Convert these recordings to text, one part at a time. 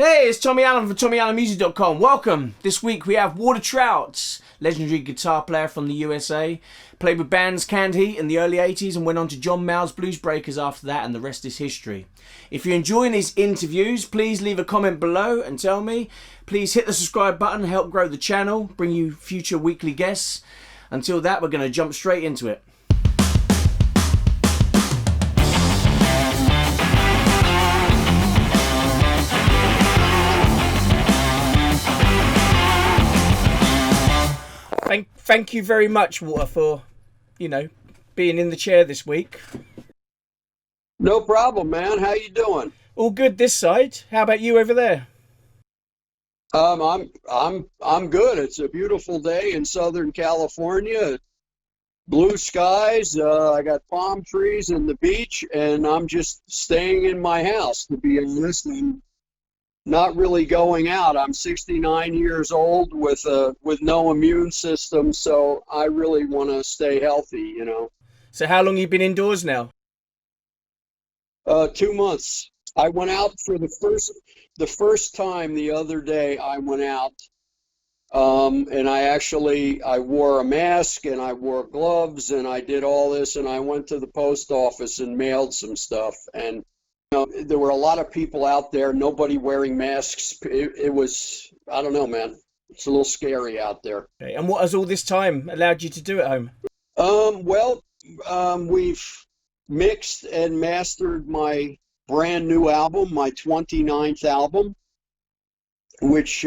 Hey, it's Tommy Allen from TommyAllenMusic.com. Welcome. This week we have Walter Trout, legendary guitar player from the USA. Played with bands Canned Heat in the early 80s and went on to John Mayall's Bluesbreakers after that, and the rest is history. If you're enjoying these interviews, please leave a comment below and tell me. Please hit the subscribe button, help grow the channel, bring you future weekly guests. Until that, we're going to jump straight into it. Thank you very much, Walter, for, being in the chair this week. No problem, man. How you doing? All good this side. How about you over there? I'm good. It's a beautiful day in Southern California. Blue skies. I got palm trees and the beach, and I'm just staying in my house, to be honest. I'm not really going out. I'm 69 years old with no immune system, so I really want to stay healthy, So how long you been indoors now? 2 months. I went out for the first time the other day. I went out, and I wore a mask and I wore gloves and I did all this, and I went to the post office and mailed some stuff, and there were a lot of people out there, nobody wearing masks. It was, I don't know, man. It's a little scary out there. Okay. And what has all this time allowed you to do at home? We've mixed and mastered my brand new album, my 29th album, which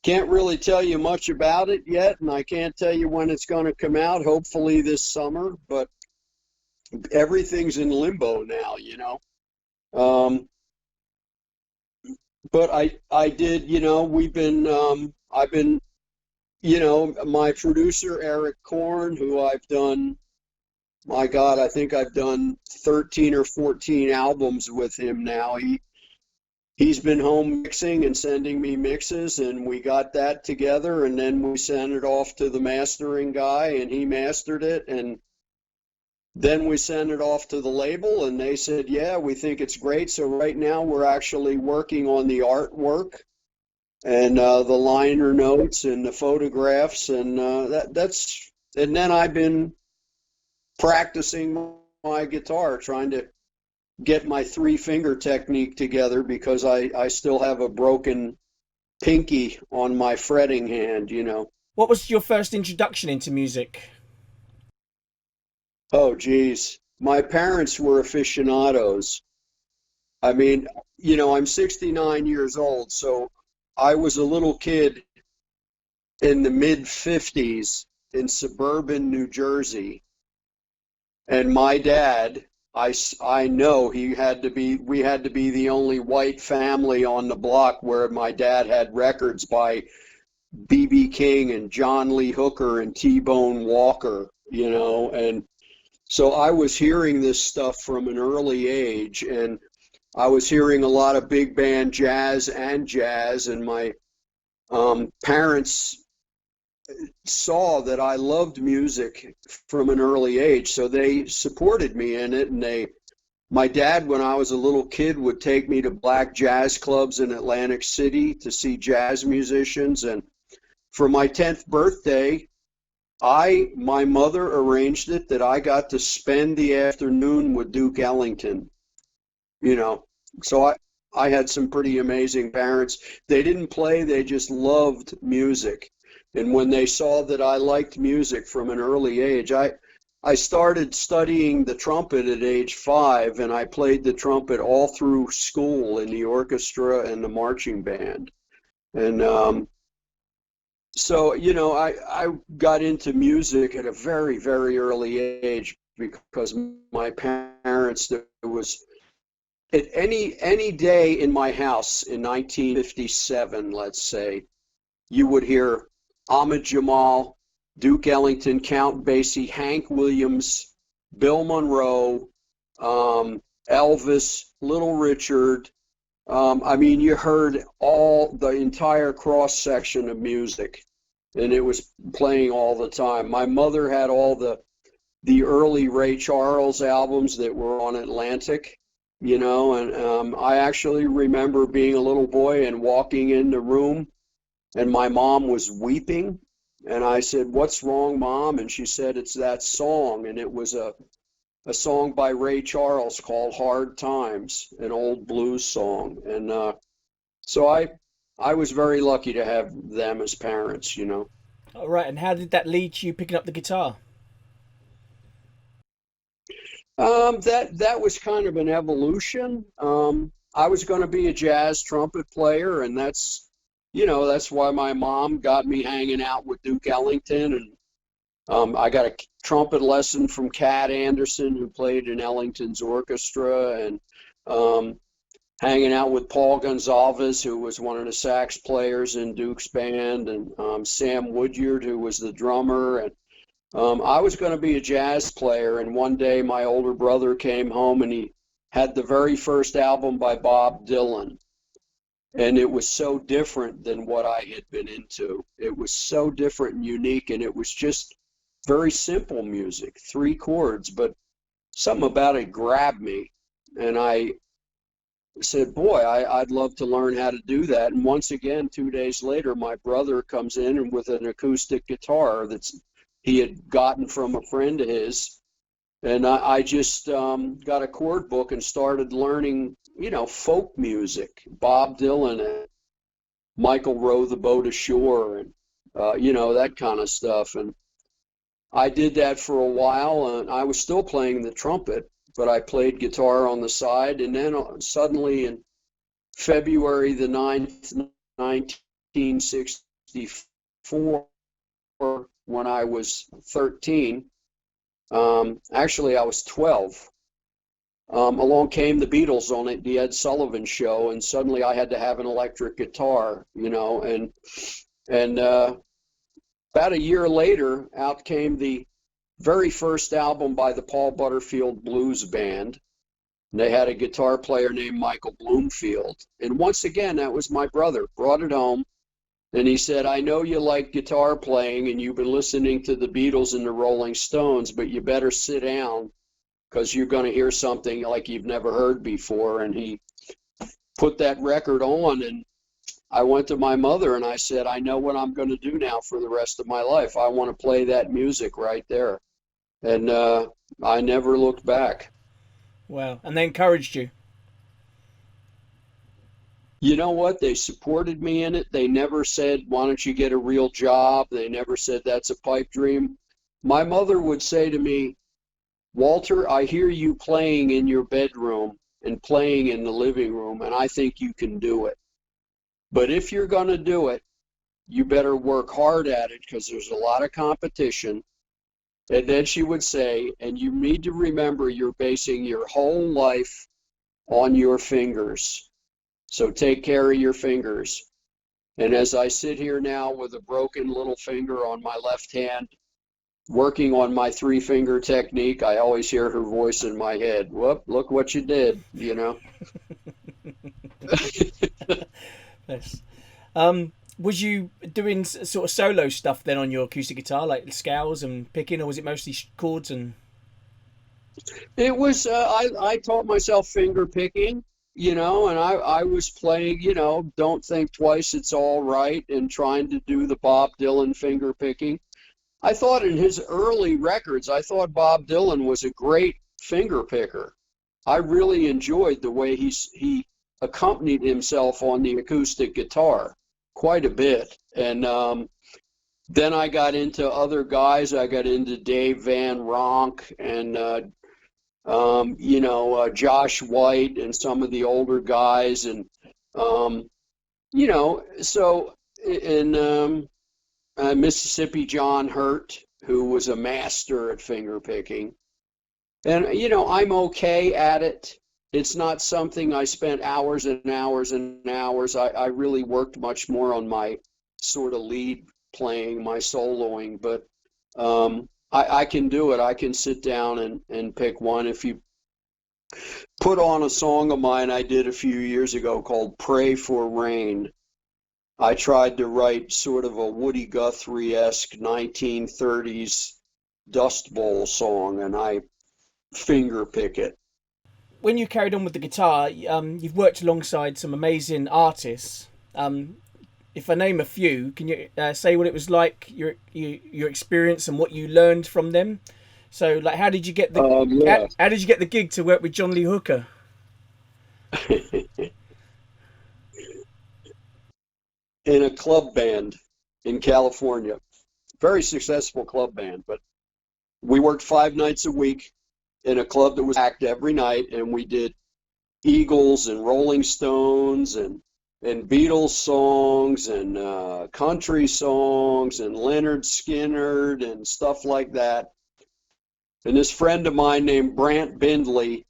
can't really tell you much about it yet, and I can't tell you when it's going to come out, hopefully this summer, but everything's in limbo now, but I did, I've been, my producer, Eric Korn, who I've done, my God, I think I've done 13 or 14 albums with him now. He's been home mixing and sending me mixes, and we got that together, and then we sent it off to the mastering guy, and he mastered it, and then we sent it off to the label, and they said, yeah, we think it's great. So right now we're actually working on the artwork and the liner notes and the photographs, and and then I've been practicing my guitar, trying to get my 3-finger technique together, because I still have a broken pinky on my fretting hand, What was your first introduction into music? Oh, geez. My parents were aficionados. I mean, I'm 69 years old, so I was a little kid in the mid-50s in suburban New Jersey. And my dad, I know we had to be the only white family on the block, where my dad had records by B.B. King and John Lee Hooker and T-Bone Walker, and so I was hearing this stuff from an early age, and I was hearing a lot of big band jazz, and my parents saw that I loved music from an early age, so they supported me in it. And my dad, when I was a little kid, would take me to black jazz clubs in Atlantic City to see jazz musicians, and for my 10th birthday, my mother arranged it that I got to spend the afternoon with Duke Ellington, so I had some pretty amazing parents. They didn't play, they just loved music. And when they saw that I liked music from an early age, I started studying the trumpet at age 5, and I played the trumpet all through school in the orchestra and the marching band. And so, I got into music at a very, very early age, because my parents, there was, at any day in my house in 1957, let's say, you would hear Ahmad Jamal, Duke Ellington, Count Basie, Hank Williams, Bill Monroe, Elvis, Little Richard. You heard the entire cross section of music, and it was playing all the time. My mother had all the early Ray Charles albums that were on Atlantic, And I actually remember being a little boy and walking in the room, and my mom was weeping. And I said, "What's wrong, Mom?" And she said, "It's that song." And it was a song by Ray Charles called "Hard Times," an old blues song. And so I was very lucky to have them as parents. All right, and how did that lead to you picking up the guitar? That was kind of an evolution. I was going to be a jazz trumpet player, and that's why my mom got me hanging out with Duke Ellington, and I got a trumpet lesson from Cat Anderson, who played in Ellington's orchestra, and um, hanging out with Paul Gonsalves, who was one of the sax players in Duke's band, and Sam Woodyard, who was the drummer, and I was going to be a jazz player, and one day my older brother came home and he had the very first album by Bob Dylan. And it was so different than what I had been into. It was so different and unique, and it was just very simple music, three chords, but something about it grabbed me. And I said, "Boy, I'd love to learn how to do that." And once again, 2 days later, my brother comes in and with an acoustic guitar that's he had gotten from a friend of his. And I just got a chord book and started learning, folk music, Bob Dylan and Michael Row the Boat Ashore, and that kind of stuff. And I did that for a while, and I was still playing the trumpet, but I played guitar on the side. And then suddenly in February the 9th, 1964, when I was 13, actually I was 12, along came the Beatles on the Ed Sullivan Show, and suddenly I had to have an electric guitar, and about a year later, out came the very first album by the Paul Butterfield Blues Band. And they had a guitar player named Michael Bloomfield. And once again, that was my brother, brought it home. And he said, "I know you like guitar playing and you've been listening to the Beatles and the Rolling Stones, but you better sit down because you're going to hear something like you've never heard before." And he put that record on, and I went to my mother and I said, "I know what I'm going to do now for the rest of my life. I want to play that music right there." And I never looked back. Wow, and they encouraged you. You know what? They supported me in it. They never said, "Why don't you get a real job?" They never said, "That's a pipe dream." My mother would say to me, "Walter, I hear you playing in your bedroom and playing in the living room, and I think you can do it. But if you're going to do it, you better work hard at it because there's a lot of competition." And then she would say, "And you need to remember you're basing your whole life on your fingers. So take care of your fingers." And as I sit here now with a broken little finger on my left hand, working on my three-finger technique, I always hear her voice in my head. "Whoop, look what you did." Yes. Was you doing sort of solo stuff then on your acoustic guitar, like scales and picking, or was it mostly chords and? It was, I taught myself finger picking, and I was playing, "Don't Think Twice, It's All Right," and trying to do the Bob Dylan finger picking. I thought in his early records, I thought Bob Dylan was a great finger picker. I really enjoyed the way he accompanied himself on the acoustic guitar quite a bit. And then I got into other guys. I got into Dave Van Ronk and Josh White and some of the older guys, and so in Mississippi John Hurt, who was a master at finger picking. And I'm okay at it. It's not something I spent hours and hours and hours. I really worked much more on my sort of lead playing, my soloing, but I can do it. I can sit down and pick one. If you put on a song of mine I did a few years ago called "Pray for Rain," I tried to write sort of a Woody Guthrie-esque 1930s Dust Bowl song, and I finger pick it. when you carried on with the guitar, you've worked alongside some amazing artists. If I name a few, can you say what it was like, your experience and what you learned from them? So, like, how did you get the Yeah. how did you get the gig to work with John Lee Hooker? In a club band in California. Very successful club band, but we worked 5 nights a week in a club that was packed every night, and we did Eagles and Rolling Stones and Beatles songs and country songs and Leonard Skinner and stuff like that. And this friend of mine named Brant Bindley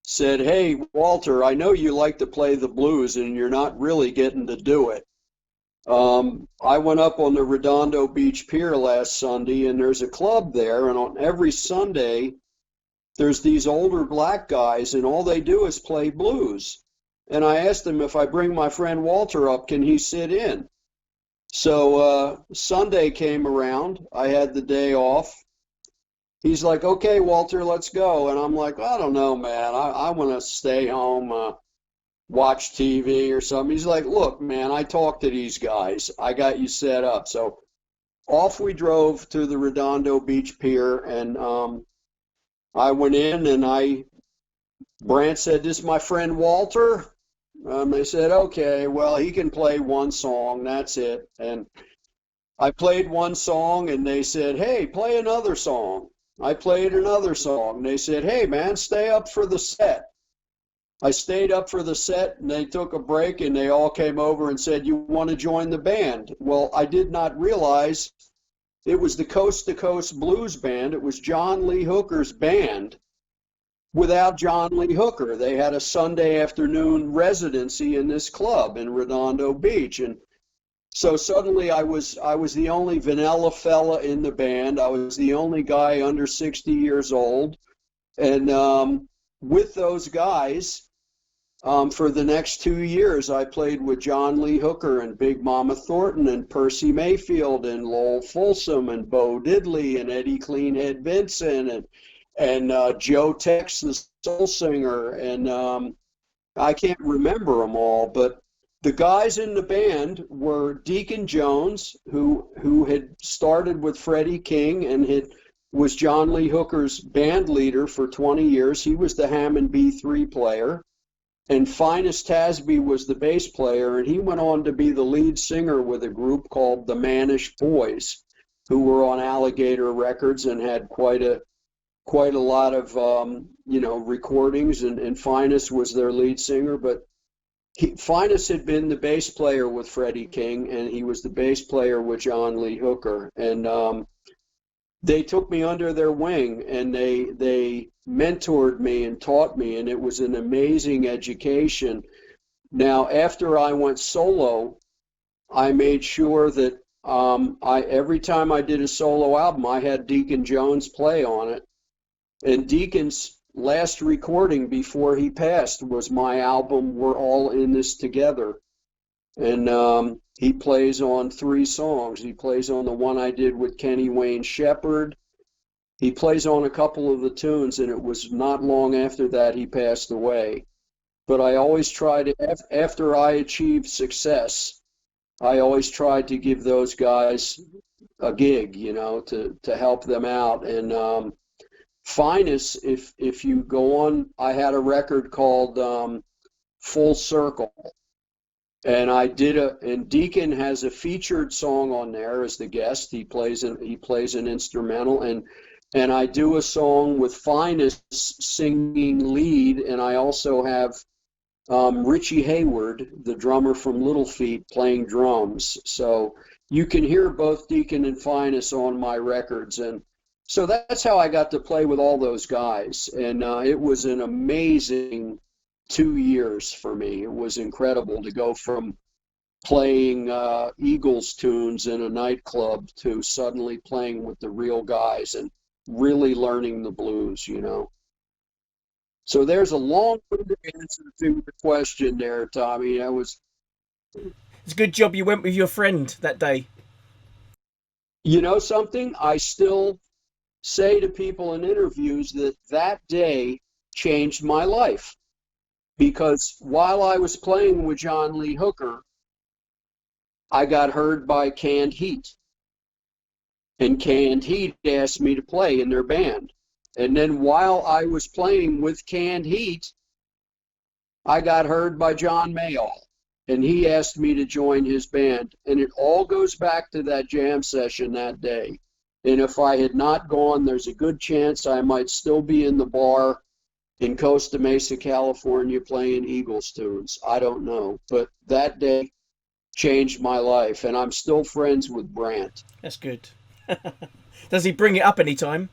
said, "Hey, Walter, I know you like to play the blues and you're not really getting to do it. I went up on the Redondo Beach Pier last Sunday, and there's a club there, and on every Sunday, there's these older black guys, and all they do is play blues. And I asked him if I bring my friend Walter up, can he sit in?" So Sunday came around. I had the day off. He's like, "Okay, Walter, let's go." And I'm like, "I don't know, man. I want to stay home, watch TV or something." He's like, "Look, man, I talked to these guys. I got you set up." So off we drove to the Redondo Beach Pier, and I went in, and Brant said, "This is my friend Walter." They said, "Okay, well, he can play one song, that's it." And I played one song, and they said, "Hey, play another song." I played another song. They said, "Hey, man, stay up for the set." I stayed up for the set, and they took a break, and they all came over and said, "You want to join the band?" Well, I did not realize it was the Coast to Coast Blues Band. It was John Lee Hooker's band without John Lee Hooker. They had a Sunday afternoon residency in this club in Redondo Beach. And so suddenly I was the only vanilla fella in the band. I was the only guy under 60 years old. And with those guys, for the next 2 years, I played with John Lee Hooker and Big Mama Thornton and Percy Mayfield and Lowell Folsom and Bo Diddley and Eddie Cleanhead Vinson and Joe Tex, the soul singer. And I can't remember them all, but the guys in the band were Deacon Jones, who had started with Freddie King and was John Lee Hooker's band leader for 20 years. He was the Hammond B3 player. And Finest Tasby was the bass player, and he went on to be the lead singer with a group called the Manish Boys, who were on Alligator Records and had quite a lot of recordings. And Finest was their lead singer, but Finest had been the bass player with Freddie King, and he was the bass player with John Lee Hooker. And they took me under their wing, and they mentored me and taught me, and it was an amazing education. Now, after I went solo, I made sure that every time I did a solo album, I had Deacon Jones play on it. And Deacon's last recording before he passed was my album, We're All in This Together. And he plays on 3 songs. He plays on the one I did with Kenny Wayne Shepherd. He plays on a couple of the tunes, and it was not long after that he passed away. But I always tried, after I achieved success, I always tried to give those guys a gig, to help them out. And Finest, if you go on, I had a record called Full Circle. And and Deacon has a featured song on there as the guest. He plays an instrumental, and I do a song with Finest singing lead, and I also have Richie Hayward, the drummer from Little Feat, playing drums. So you can hear both Deacon and Finest on my records, and so that's how I got to play with all those guys. And it was an amazing 2 years for me. It was incredible to go from playing Eagles tunes in a nightclub to suddenly playing with the real guys and really learning the blues, So there's a long-winded answer to the question there, Tommy. It's a good job you went with your friend that day. You know something? I still say to people in interviews that day changed my life. Because while I was playing with John Lee Hooker, I got heard by Canned Heat. And Canned Heat asked me to play in their band. And then while I was playing with Canned Heat, I got heard by John Mayall. And he asked me to join his band. And it all goes back to that jam session that day. And if I had not gone, there's a good chance I might still be in the bar in Costa Mesa, California, playing Eagles tunes. I don't know. But that day changed my life. And I'm still friends with Brant. That's good. Does he bring it up anytime?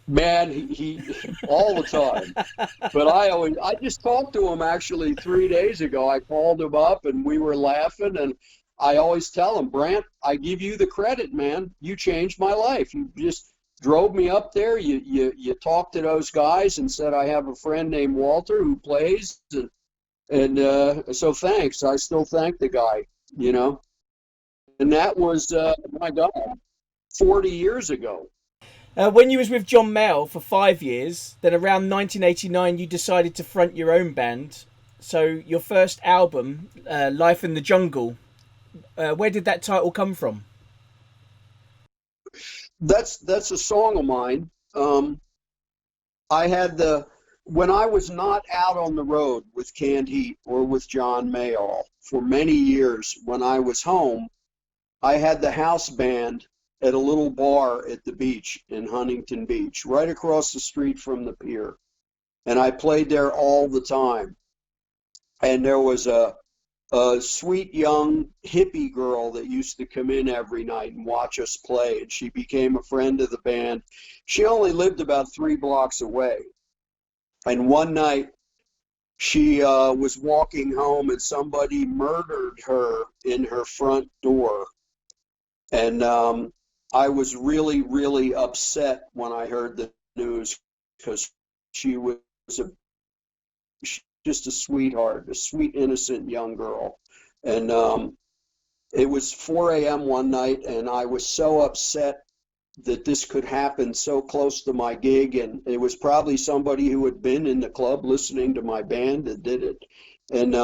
Man, he all the time. But I just talked to him actually 3 days ago. I called him up and we were laughing, and I always tell him, Brant, I give you the credit, man. You changed my life. You just drove me up there. You talked to those guys and said, I have a friend named Walter who plays, and so thanks. I still thank the guy, you know. And that was, my God, 40 years ago. When you was with John Mayall for 5 years, then around 1989 you decided to front your own band. So your first album, Life in the Jungle, where did that title come from? That's a song of mine. When I was not out on the road with Canned Heat or with John Mayall for many years, when I was home, I had the house band at a little bar at the beach in Huntington Beach, right across the street from the pier. And I played there all the time. And there was a sweet young hippie girl that used to come in every night and watch us play, and she became a friend of the band. She only lived about 3 blocks away. And one night she was walking home and somebody murdered her in her front door. And I was really, really upset when I heard the news, because she was just a sweetheart, a sweet, innocent young girl. And it was 4 a.m. one night, and I was so upset that this could happen so close to my gig. And it was probably somebody who had been in the club listening to my band that did it. And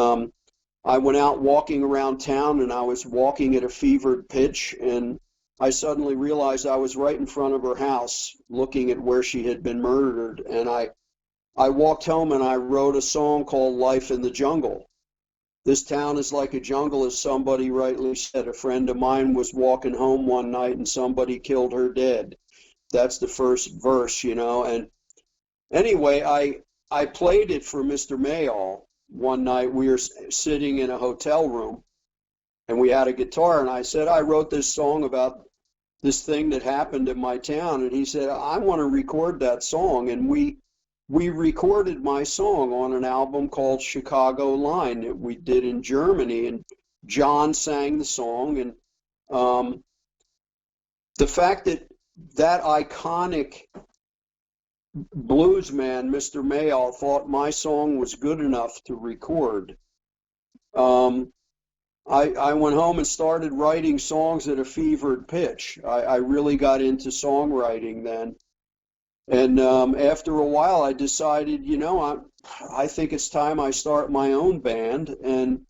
I went out walking around town, and I was walking at a fevered pitch, and I suddenly realized I was right in front of her house looking at where she had been murdered. And I walked home and I wrote a song called Life in the Jungle. This town is like a jungle, as somebody rightly said. A friend of mine was walking home one night and somebody killed her dead. That's the first verse, you know. And anyway, I played it for Mr. Mayall one night. We were sitting in a hotel room, and we had a guitar, and I said, I wrote this song about this thing that happened in my town. And he said, I want to record that song. And we recorded my song on an album called Chicago Line that we did in Germany. And John sang the song. And the fact that iconic bluesman, Mr. Mayall, thought my song was good enough to record, I went home and started writing songs at a fevered pitch. I really got into songwriting then. And after a while, I decided, you know, I think it's time I start my own band. And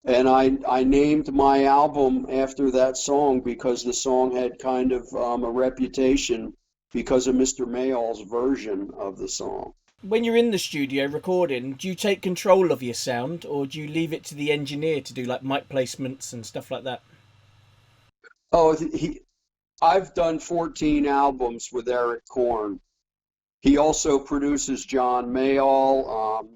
I named my album after that song, because the song had kind of a reputation because of Mr. Mayall's version of the song. When you're in the studio recording, do you take control of your sound, or do you leave it to the engineer to do like mic placements and stuff like that? Oh, I've done 14 albums with Eric Korn. He also produces John Mayall.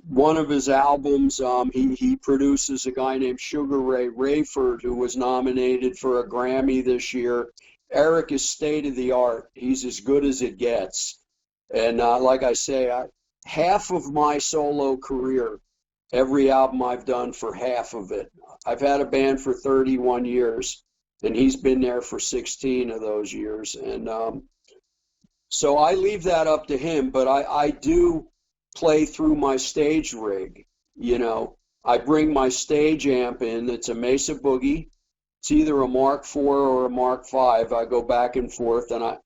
One of his albums, he produces a guy named Sugar Ray Rayford, who was nominated for a Grammy this year. Eric is state of the art. He's as good as it gets. And like I say, half of my solo career, every album I've done for half of it. I've had a band for 31 years, and he's been there for 16 of those years. And so I leave that up to him, but I do play through my stage rig. You know, I bring my stage amp in. It's a Mesa Boogie. It's either a Mark IV or a Mark V. I go back and forth, and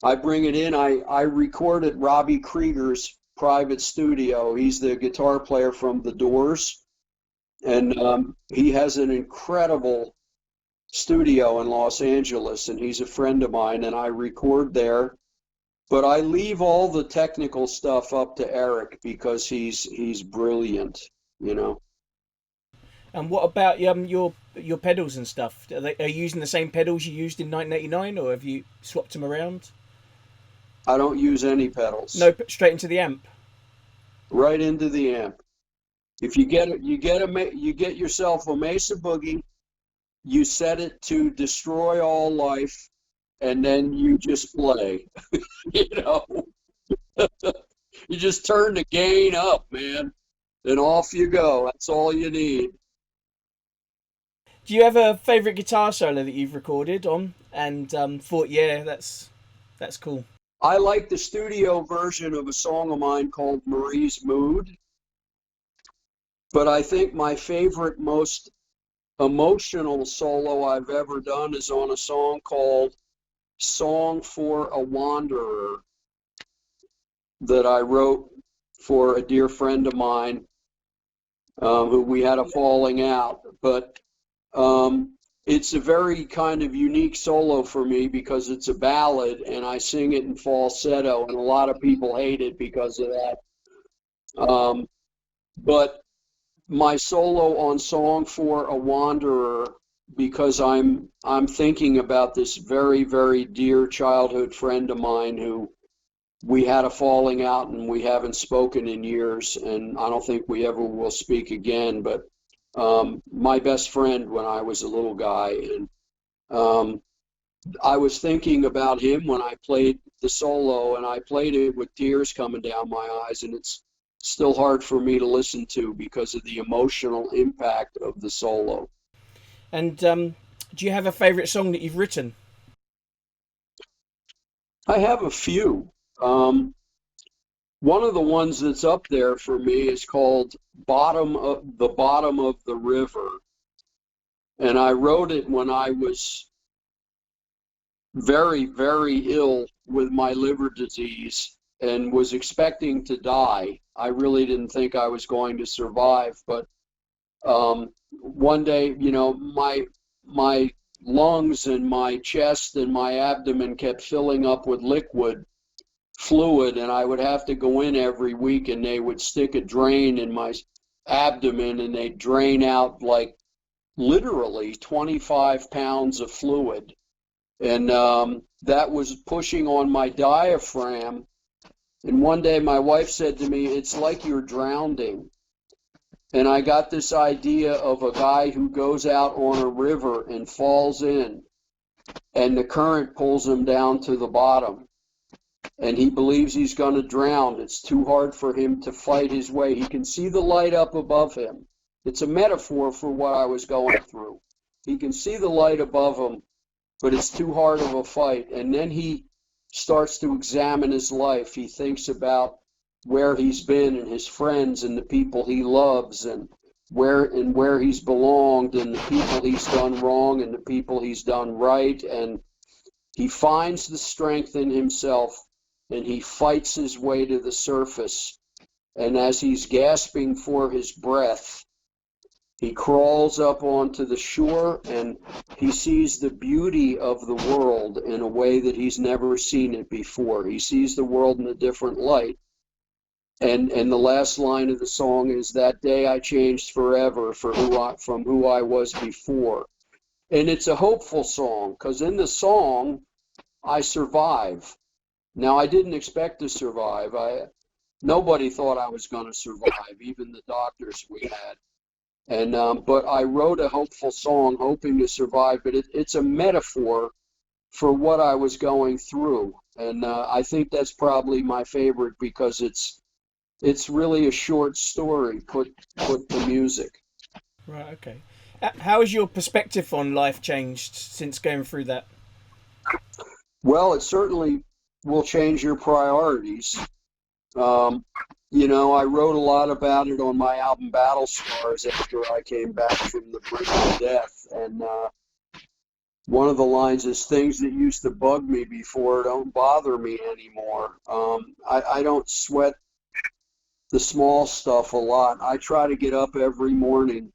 I bring it in. I record at Robbie Krieger's private studio. He's the guitar player from The Doors, and he has an incredible studio in Los Angeles, and he's a friend of mine, and I record there. But I leave all the technical stuff up to Eric because he's brilliant, you know. And what about your pedals and stuff? Are you using the same pedals you used in 1989, or have you swapped them around? I don't use any pedals. No, straight into the amp. Right into the amp. If you get it, you get yourself a Mesa Boogie. You set it to destroy all life, and then you just play. You know, you just turn the gain up, man, and off you go. That's all you need. Do you have a favorite guitar solo that you've recorded on and thought, yeah, that's cool? I like the studio version of a song of mine called Marie's Mood, but I think my favorite, most emotional solo I've ever done is on a song called Song for a Wanderer that I wrote for a dear friend of mine who we had a falling out. But it's a very kind of unique solo for me because it's a ballad and I sing it in falsetto, and a lot of people hate it because of that. But my solo on Song for a Wanderer, because I'm thinking about this very, very dear childhood friend of mine who we had a falling out and we haven't spoken in years, and I don't think we ever will speak again. But my best friend when I was a little guy, and I was thinking about him when I played the solo, and I played it with tears coming down my eyes, and it's still hard for me to listen to because of the emotional impact of the solo. And do you have a favorite song that you've written? I have a few. One of the ones that's up there for me is called Bottom of the River. And I wrote it when I was very, very ill with my liver disease and was expecting to die. I really didn't think I was going to survive, but one day, you know, my lungs and my chest and my abdomen kept filling up with liquid fluid, and I would have to go in every week, and they would stick a drain in my abdomen, and they'd drain out like literally 25 pounds of fluid. And that was pushing on my diaphragm. And one day my wife said to me, "It's like you're drowning." And I got this idea of a guy who goes out on a river and falls in, and the current pulls him down to the bottom. And he believes he's going to drown. It's too hard for him to fight his way. He can see the light up above him. It's a metaphor for what I was going through. He can see the light above him, but it's too hard of a fight. And then he starts to examine his life. He thinks about where he's been and his friends and the people he loves, and where he's belonged, and the people he's done wrong and the people he's done right. And he finds the strength in himself, and he fights his way to the surface. And as he's gasping for his breath, he crawls up onto the shore, and he sees the beauty of the world in a way that he's never seen it before. He sees the world in a different light. And the last line of the song is, "That day I changed forever from who I was before." And it's a hopeful song, because in the song, I survive. Now, I didn't expect to survive. Nobody thought I was going to survive, even the doctors we had. And but I wrote a hopeful song, hoping to survive. But it's a metaphor for what I was going through, and I think that's probably my favorite because it's really a short story put to music. Right. Okay. How has your perspective on life changed since going through that? Well, it certainly will change your priorities. You know, I wrote a lot about it on my album Battle Scars after I came back from the brink of death. And one of the lines is, things that used to bug me before don't bother me anymore. I don't sweat the small stuff a lot. I try to get up every morning,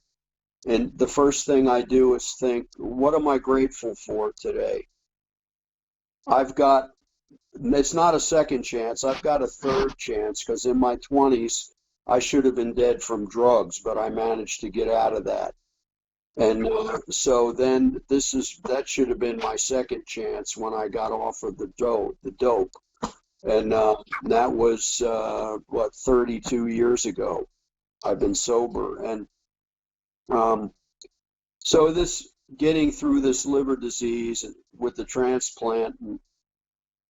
and the first thing I do is think, what am I grateful for today? I've got, it's not a second chance, I've got a third chance, because in my 20s, I should have been dead from drugs, but I managed to get out of that. And so then that should have been my second chance when I got off of the dope. And that was, 32 years ago. I've been sober. And so getting through this liver disease with the transplant,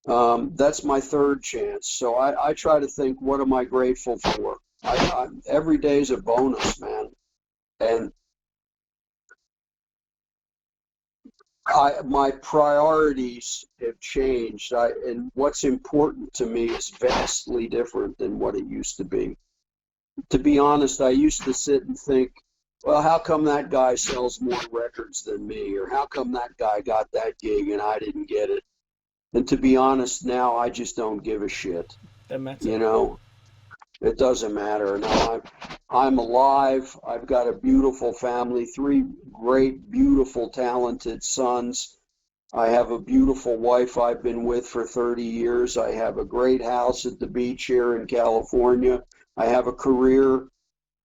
that's my third chance. So I try to think, what am I grateful for? Every day's a bonus, man. And my priorities have changed, and what's important to me is vastly different than what it used to be. To be honest, I used to sit and think, well, how come that guy sells more records than me? Or how come that guy got that gig and I didn't get it? And to be honest, now I just don't give a shit. Doesn't matter. You know, it doesn't matter. Now I'm alive. I've got a beautiful family, 3 great, beautiful, talented sons. I have a beautiful wife I've been with for 30 years. I have a great house at the beach here in California. I have a career.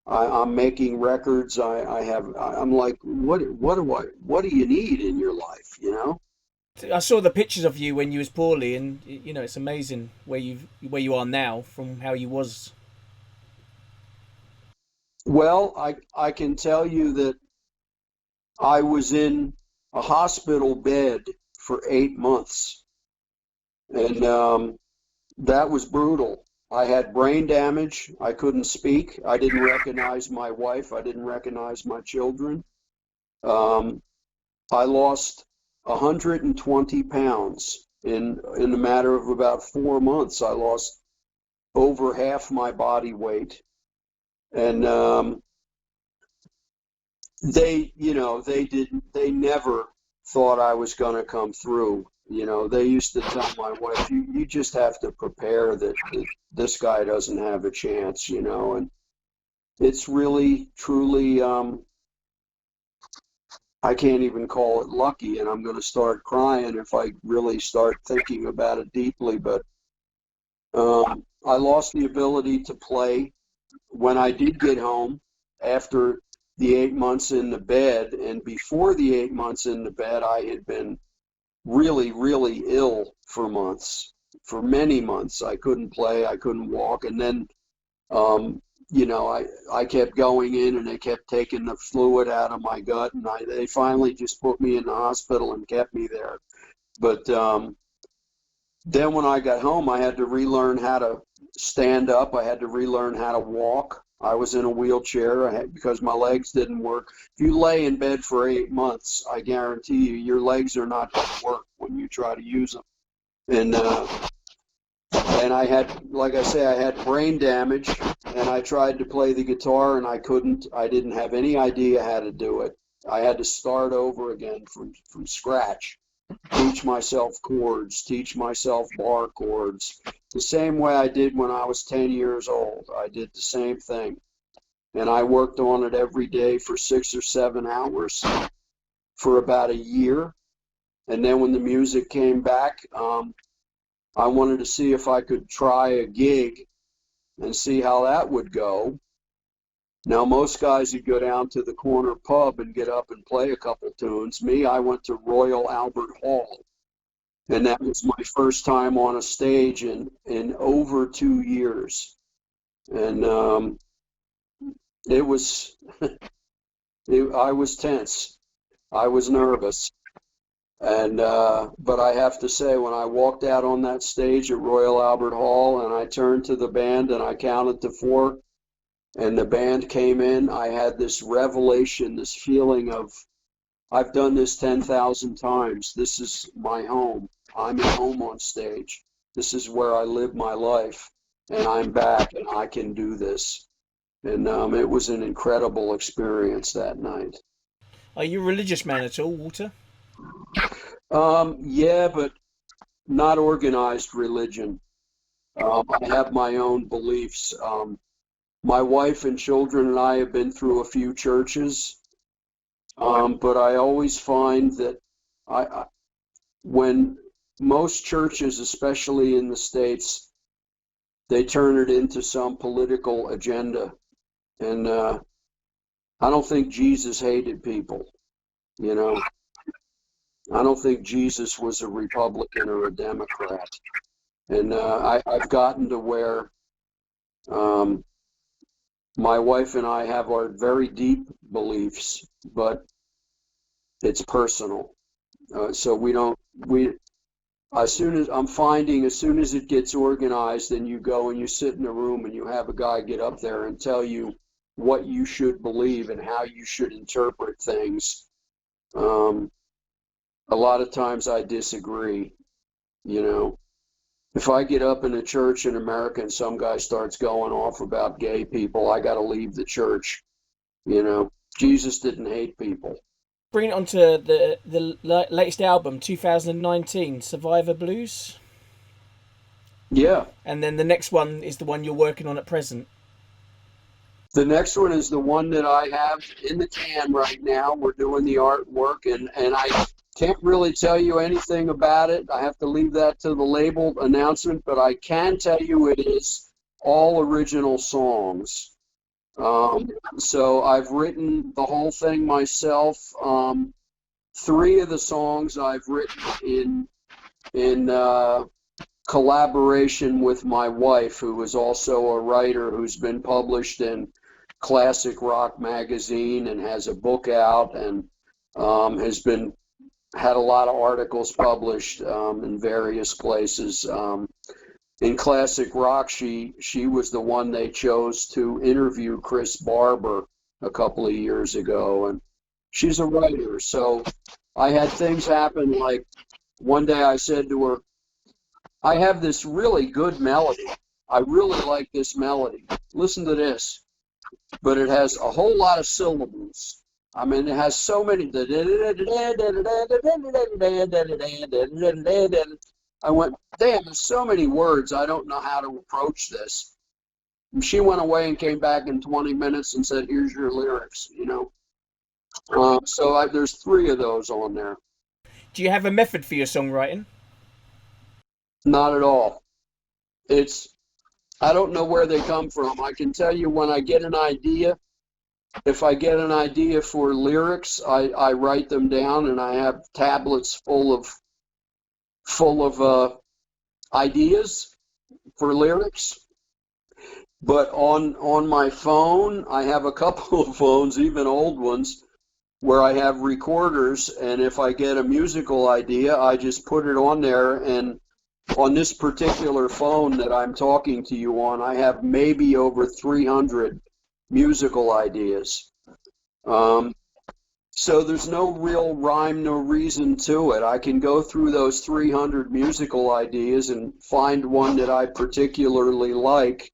I'm making records. I'm like, what do you need in your life, you know? I saw the pictures of you when you was poorly, and you know it's amazing where you are now from how you was. Well, I can tell you that I was in a hospital bed for 8 months, and that was brutal. I had brain damage. I couldn't speak. I didn't recognize my wife. I didn't recognize my children. I lost 120 pounds in a matter of about 4 months. I lost over half my body weight, and they never thought I was going to come through. You know, they used to tell my wife, you just have to prepare that this guy doesn't have a chance, you know. And it's really, truly, I can't even call it lucky, and I'm going to start crying if I really start thinking about it deeply. But I lost the ability to play when I did get home after the 8 months in the bed. And before the 8 months in the bed, I had been really, really ill for months, for many months. I couldn't play, I couldn't walk. And then, I kept going in, and they kept taking the fluid out of my gut, and they finally just put me in the hospital and kept me there. But then when I got home, I had to relearn how to stand up. I had to relearn how to walk. I was in a wheelchair because my legs didn't work. If you lay in bed for 8 months, I guarantee you, your legs are not going to work when you try to use them. And I had, like I say, I had brain damage, and I tried to play the guitar, and I couldn't. I didn't have any idea how to do it. I had to start over again from scratch, teach myself chords, teach myself bar chords, the same way I did when I was 10 years old. I did the same thing, and I worked on it every day for 6 or 7 hours for about a year. And then when the music came back, I wanted to see if I could try a gig and see how that would go. Now, most guys would go down to the corner pub and get up and play a couple tunes. Me, I went to Royal Albert Hall, and that was my first time on a stage in over 2 years. And it was, I was tense. I was nervous. And but I have to say, when I walked out on that stage at Royal Albert Hall, and I turned to the band and I counted to 4, and the band came in, I had this revelation, this feeling of, I've done this 10,000 times. This is my home. I'm at home on stage. This is where I live my life, and I'm back, and I can do this. And it was an incredible experience that night. Are you a religious man at all, Walter? Yeah, but not organized religion. I have my own beliefs. My wife and children and I have been through a few churches, but I always find that when most churches, especially in the States, they turn it into some political agenda. And I don't think Jesus hated people, you know. I don't think Jesus was a Republican or a Democrat. And I've gotten to where um, my wife and I have our very deep beliefs, but it's personal. So as soon as it gets organized and you go and you sit in a room and you have a guy get up there and tell you what you should believe and how you should interpret things, um, a lot of times I disagree, you know. If I get up in a church in America and some guy starts going off about gay people, I got to leave the church, you know. Jesus didn't hate people. Bring it on to the latest album, 2019, Survivor Blues. Yeah. And then the next one is the one you're working on at present. The next one is the one that I have in the can right now. We're doing the artwork, and I can't really tell you anything about it. I have to leave that to the label announcement, but I can tell you it is all original songs. So I've written the whole thing myself. Three of the songs I've written in collaboration with my wife, who is also a writer who's been published in Classic Rock magazine and has a book out and has had a lot of articles published in various places. In Classic Rock, she was the one they chose to interview Chris Barber a couple of years ago, and she's a writer. So I had things happen, like one day I said to her, I have this really good melody. I really like this melody. Listen to this. But it has a whole lot of syllables. I mean, it has so many. I went, damn, there's so many words. I don't know how to approach this. And she went away and came back in 20 minutes and said, here's your lyrics, you know. There's three of those on there. Do you have a method for your songwriting? Not at all. I don't know where they come from. I can tell you when I get an idea, if I get an idea for lyrics, I write them down, and I have tablets full of ideas for lyrics. But on my phone, I have a couple of phones, even old ones, where I have recorders, and if I get a musical idea, I just put it on there. And on this particular phone that I'm talking to you on, I have maybe over 300 musical ideas. So there's no real rhyme, no reason to it. I can go through those 300 musical ideas and find one that I particularly like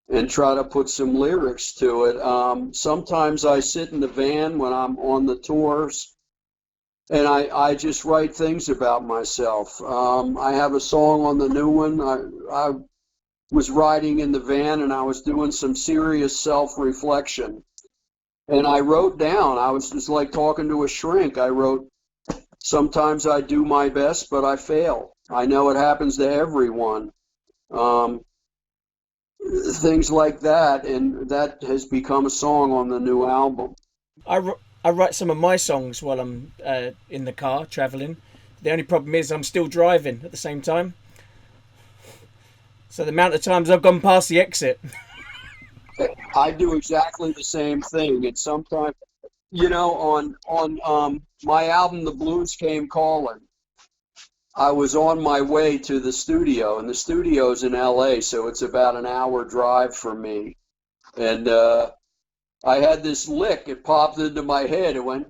and try to put some lyrics to it. Sometimes I sit in the van when I'm on the tours, and I just write things about myself. I have a song on the new one. I was riding in the van and I was doing some serious self-reflection. And I wrote down, I was just like talking to a shrink. I wrote, sometimes I do my best, but I fail. I know it happens to everyone. Things like that, and that has become a song on the new album. I write some of my songs while I'm in the car traveling. The only problem is I'm still driving at the same time. So the amount of times I've gone past the exit. I do exactly the same thing, and sometimes, you know, on my album, The Blues Came Calling, I was on my way to the studio, and the studio's in LA, so it's about an hour drive for me. And I had this lick, it popped into my head, it went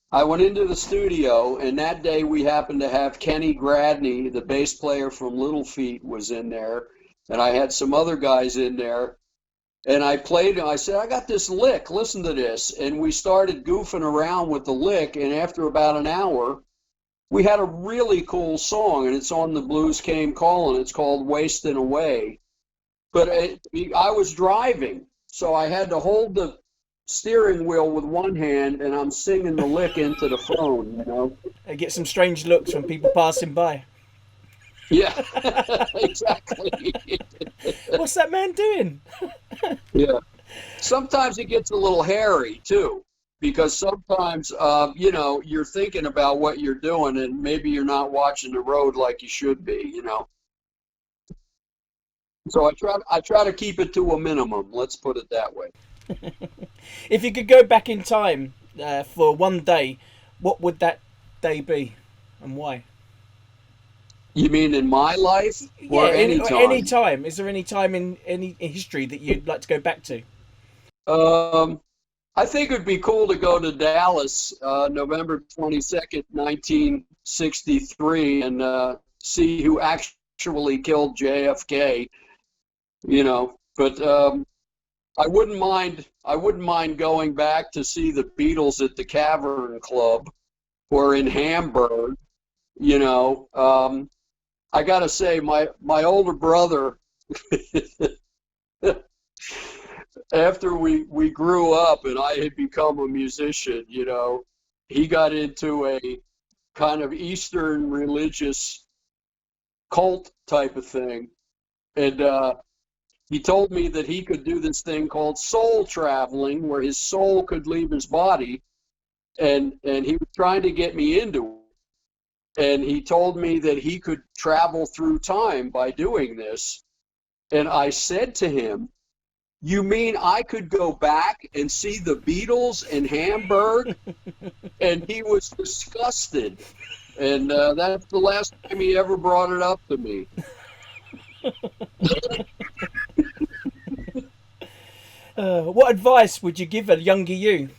I went into the studio, and that day we happened to have Kenny Gradney, the bass player from Little Feat, was in there, and I had some other guys in there. And I played, and I said, I got this lick, listen to this. And we started goofing around with the lick, and after about an hour, we had a really cool song, and it's on The Blues Came Calling. It's called Wasting Away. But I was driving, so I had to hold the steering wheel with one hand, and I'm singing the lick into the phone, you know. I get some strange looks from people passing by. Yeah, exactly. What's that man doing? Yeah. Sometimes it gets a little hairy too, because sometimes, you know, you're thinking about what you're doing, and maybe you're not watching the road like you should be, you know. So I try to keep it to a minimum. Let's put it that way. If you could go back in time for one day, what would that day be, and why? You mean in my life or any time? Any time. Is there any time in any history that you'd like to go back to? I think it'd be cool to go to Dallas, November 22nd, 1963, and see who actually killed JFK. You know, but I wouldn't mind going back to see the Beatles at the Cavern Club or in Hamburg. You know, I gotta say, my older brother, after we grew up and I had become a musician, you know, he got into a kind of Eastern religious cult type of thing, and he told me that he could do this thing called soul traveling, where his soul could leave his body, and he was trying to get me into it. And he told me that he could travel through time by doing this. And I said to him, you mean I could go back and see the Beatles in Hamburg? And he was disgusted. And that's the last time he ever brought it up to me. What advice would you give a younger you?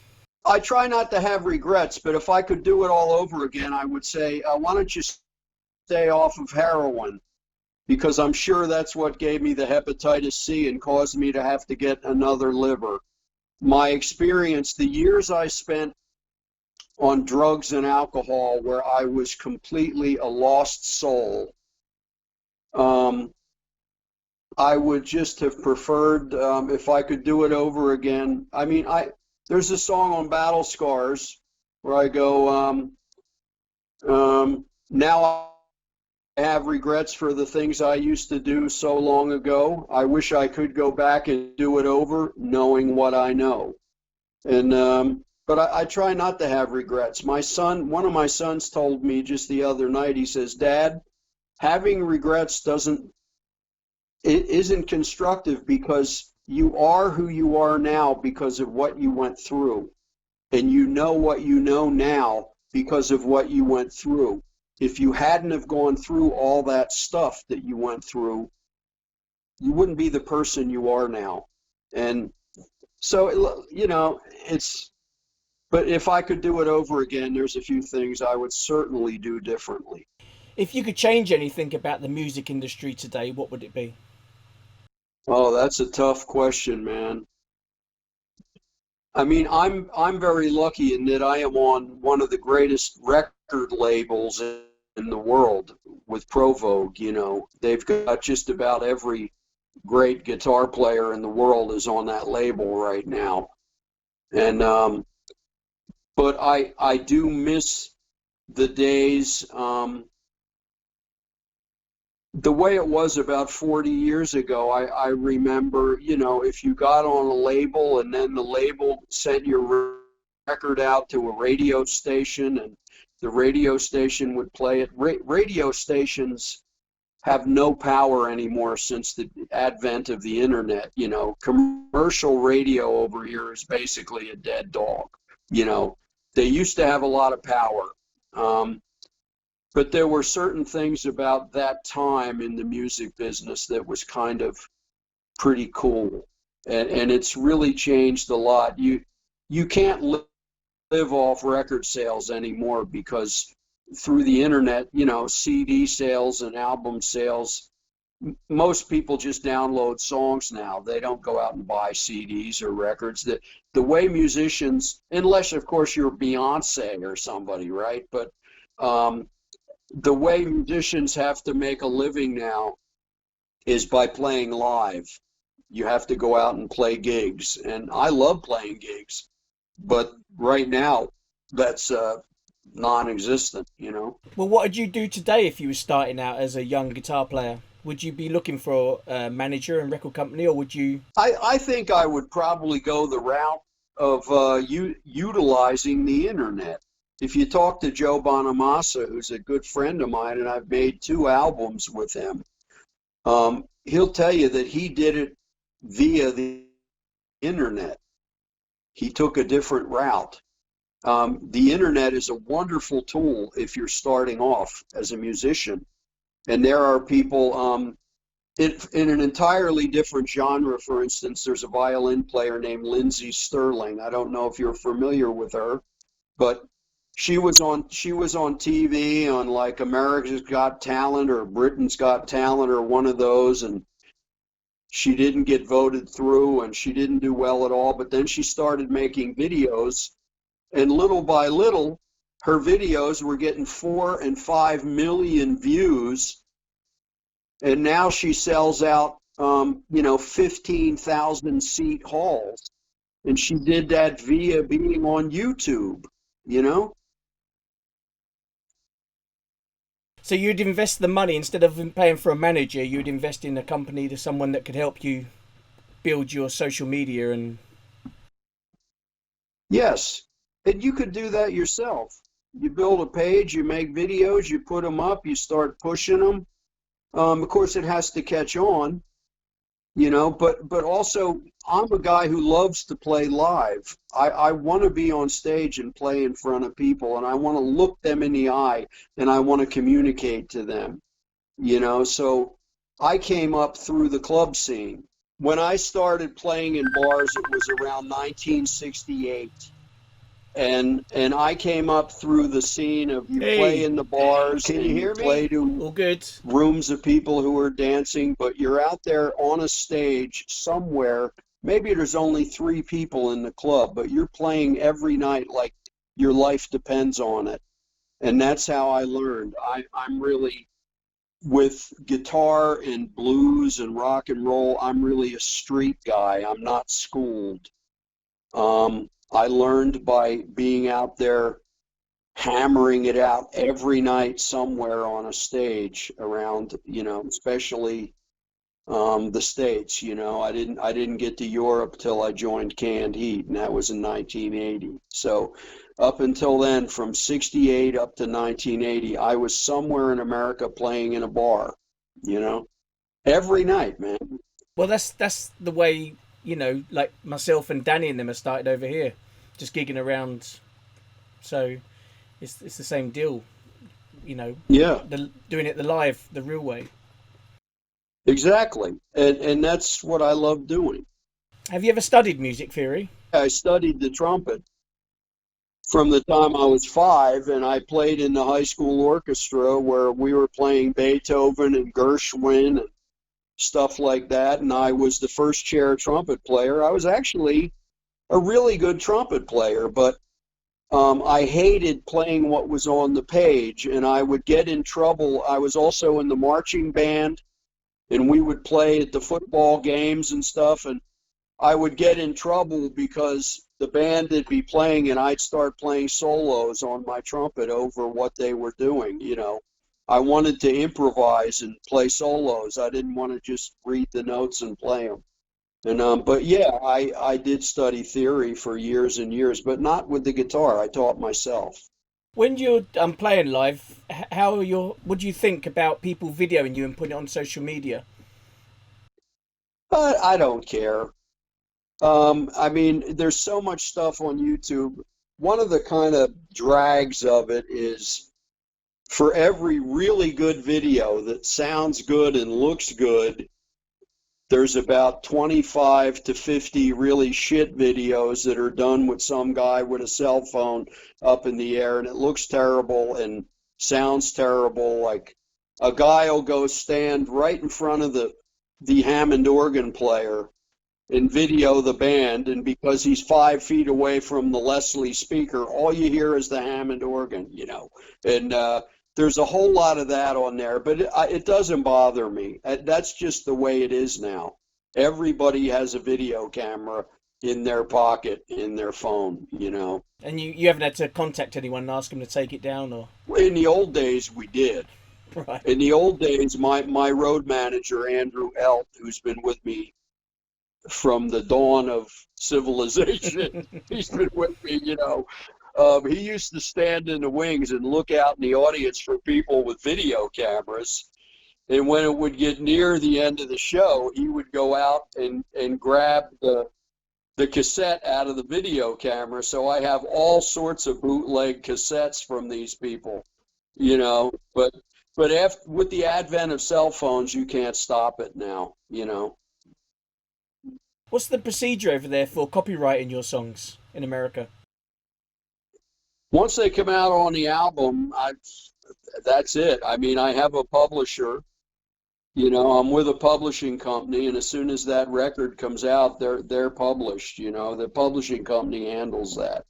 I try not to have regrets, but if I could do it all over again, I would say, why don't you stay off of heroin? Because I'm sure that's what gave me the hepatitis C and caused me to have to get another liver. My experience, the years I spent on drugs and alcohol, where I was completely a lost soul, I would just have preferred, if I could do it over again. I mean, there's a song on Battle Scars where I go, now I have regrets for the things I used to do so long ago. I wish I could go back and do it over, knowing what I know. And but I try not to have regrets. One of my sons told me just the other night, he says, Dad, having regrets isn't constructive, because you are who you are now because of what you went through. And you know what you know now because of what you went through. If you hadn't have gone through all that stuff that you went through, you wouldn't be the person you are now. And so, you know, but if I could do it over again, there's a few things I would certainly do differently. If you could change anything about the music industry today, what would it be? Oh, that's a tough question, man. I mean, I'm very lucky in that I am on one of the greatest record labels in the world with Provogue. You know, they've got just about every great guitar player in the world is on that label right now. And but I do miss the days, the way it was about 40 years ago. I remember, you know, if you got on a label and then the label sent your record out to a radio station and the radio station would play it. Radio stations have no power anymore since the advent of the internet. You know, commercial radio over here is basically a dead dog. You know, they used to have a lot of power. But there were certain things about that time in the music business that was kind of pretty cool. And it's really changed a lot. You can't live off record sales anymore, because through the internet, you know, CD sales and album sales most people just download songs now. They don't go out and buy CDs or records. The way musicians, unless of course you're Beyonce or somebody, right? But the way musicians have to make a living now is by playing live. You have to go out and play gigs, and I love playing gigs, but right now that's non-existent, you know. Well, what would you do today if you were starting out as a young guitar player? Would you be looking for a manager and record company, or would you? I think I would probably go the route of utilizing the internet. If you talk to Joe Bonamassa, who's a good friend of mine, and I've made 2 albums with him, he'll tell you that he did it via the internet. He took a different route. The internet is a wonderful tool if you're starting off as a musician. And there are people in an entirely different genre. For instance, there's a violin player named Lindsay Sterling. I don't know if you're familiar with her, but she was on TV on like America's Got Talent or Britain's Got Talent or one of those, and she didn't get voted through and she didn't do well at all. But then she started making videos, and little by little, her videos were getting 4 and 5 million views, and now she sells out, 15,000 seat halls, and she did that via being on YouTube, you know. So you'd invest the money instead of paying for a manager. You'd invest in a company, to someone that could help you build your social media and. Yes, and you could do that yourself. You build a page, you make videos, you put them up, you start pushing them. Of course, it has to catch on, but also I'm a guy who loves to play live. I want to be on stage and play in front of people, and I want to look them in the eye, and I want to communicate to them, so I came up through the club scene. When I started playing in bars, it was around 1968. And I came up through the scene of you play in the bars. Can you hear me? Play to all good rooms of people who are dancing, but you're out there on a stage somewhere. Maybe there's only 3 people in the club, but you're playing every night like your life depends on it. And that's how I learned. I'm really, with guitar and blues and rock and roll, I'm really a street guy. I'm not schooled. I learned by being out there hammering it out every night somewhere on a stage around, especially the States. I didn't get to Europe till I joined Canned Heat, and that was in 1980. So up until then, from 68 up to 1980, I was somewhere in America playing in a bar, every night, man. Well, that's the way, like myself and Danny and them have started over here, just gigging around. So it's the same deal, Yeah. Doing it the live, the real way. Exactly. And that's what I love doing. Have you ever studied music theory? I studied the trumpet from the time I was 5, and I played in the high school orchestra where we were playing Beethoven and Gershwin and stuff like that, and I was the first chair trumpet player. I was actually a really good trumpet player, but I hated playing what was on the page, and I would get in trouble. I was also in the marching band, and we would play at the football games and stuff, and I would get in trouble because the band would be playing, and I'd start playing solos on my trumpet over what they were doing, I wanted to improvise and play solos. I didn't want to just read the notes and play them. And but yeah, I did study theory for years and years, but not with the guitar. I taught myself. When you're playing live, what do you think about people videoing you and putting it on social media? But I don't care. I mean, there's so much stuff on YouTube. One of the kind of drags of it is, for every really good video that sounds good and looks good, there's about 25 to 50 really shit videos that are done with some guy with a cell phone up in the air, and it looks terrible and sounds terrible. Like a guy will go stand right in front of the Hammond organ player and video the band, and because he's 5 feet away from the Leslie speaker, all you hear is the Hammond organ, you know. And there's a whole lot of that on there, but it doesn't bother me. That's just the way it is now. Everybody has a video camera in their pocket, in their phone, you know. And you haven't had to contact anyone and ask them to take it down, or? In the old days, we did. Right. In the old days, my road manager, Andrew Elt, who's been with me from the dawn of civilization, he's been with me, you know. He used to stand in the wings and look out in the audience for people with video cameras. And when it would get near the end of the show, he would go out and grab the cassette out of the video camera. So I have all sorts of bootleg cassettes from these people, you know. But with the advent of cell phones, you can't stop it now, you know. What's the procedure over there for copyrighting your songs in America? Once they come out on the album, that's it. I mean, I have a publisher. You know, I'm with a publishing company, and as soon as that record comes out, they're published. You know, the publishing company handles that.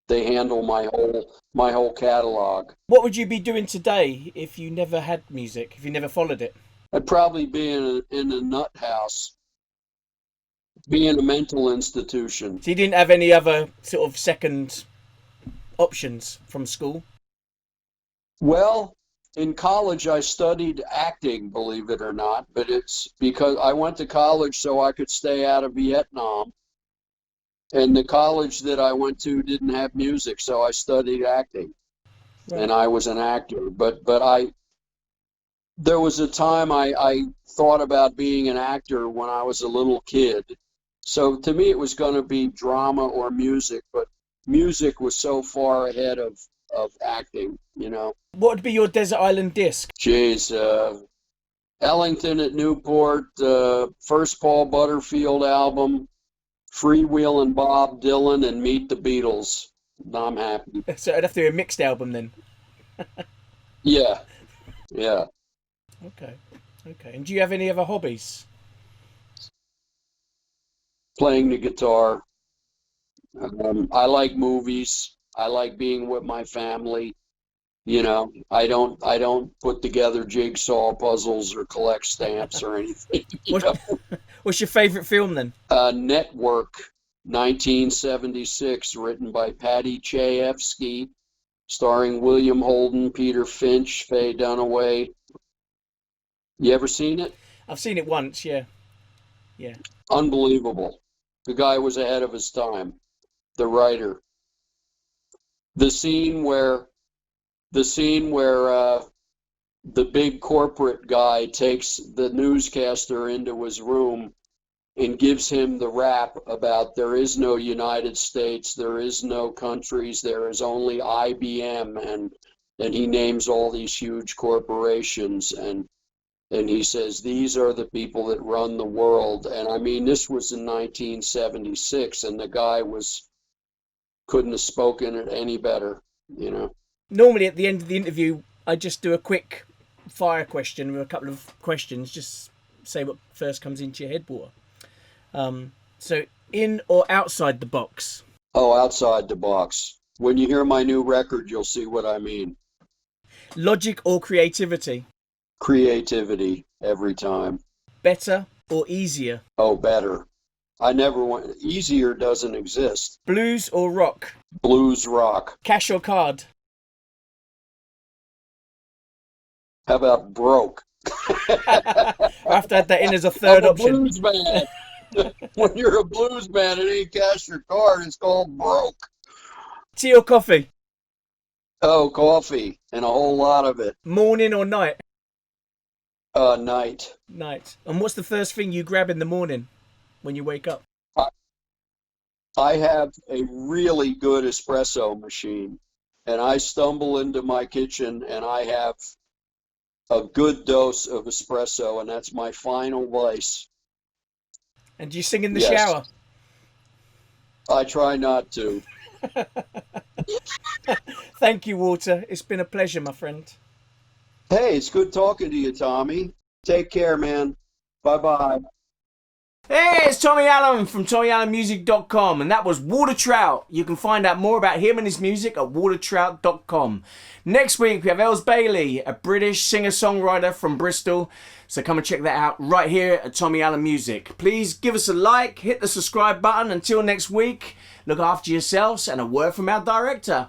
They handle my whole catalog. What would you be doing today if you never had music, if you never followed it? I'd probably be in a nut house, be in a mental institution. So you didn't have any other sort of second options from school? Well, in college, I studied acting, believe it or not, but it's because I went to college so I could stay out of Vietnam. And the college that I went to didn't have music, so I studied acting. Right. And I was an actor. But there was a time I thought about being an actor when I was a little kid. So to me, it was going to be drama or music, but music was so far ahead of acting, you know. What would be your desert island disc? Geez, Ellington at Newport, first Paul Butterfield album, Freewheelin' Bob Dylan, and Meet the Beatles. I'm happy. So I'd have to do a mixed album then. Yeah. Okay. And do you have any other hobbies? Playing the guitar. I like movies. I like being with my family. You know, I don't put together jigsaw puzzles or collect stamps or anything. What's your favorite film then? Network, 1976, written by Patty Chayefsky, starring William Holden, Peter Finch, Faye Dunaway. You ever seen it? I've seen it once, yeah. Unbelievable. The guy was ahead of his time. The writer. The scene where the big corporate guy takes the newscaster into his room and gives him the rap about there is no United States, there is no countries, there is only IBM, and he names all these huge corporations, and he says these are the people that run the world. And I mean, this was in 1976, and the guy couldn't have spoken it any better, you know. Normally at the end of the interview, I just do a quick fire question with a couple of questions. Just say what first comes into your head, Walter. So in or outside the box? Oh, outside the box. When you hear my new record, you'll see what I mean. Logic or creativity? Creativity, every time. Better or easier? Oh, better. I never want... Easier doesn't exist. Blues or rock? Blues rock. Cash or card? How about broke? I have to add that in as a third option. Blues band. When you're a blues band, it ain't cash or card. It's called broke. Tea or coffee? Oh, coffee, and a whole lot of it. Morning or night? Night. Night. And what's the first thing you grab in the morning when you wake up? I have a really good espresso machine, and I stumble into my kitchen and I have a good dose of espresso, and that's my final vice. And do you sing in the shower? I try not to. Thank you, Walter. It's been a pleasure, my friend. Hey, it's good talking to you, Tommy. Take care, man. Bye-bye. Hey, it's Tommy Allen from TommyAllenMusic.com, and that was Walter Trout. You can find out more about him and his music at WalterTrout.com. Next week we have Els Bailey, a British singer-songwriter from Bristol. So come and check that out right here at Tommy Allen Music. Please give us a like, hit the subscribe button. Until next week, look after yourselves, and a word from our director.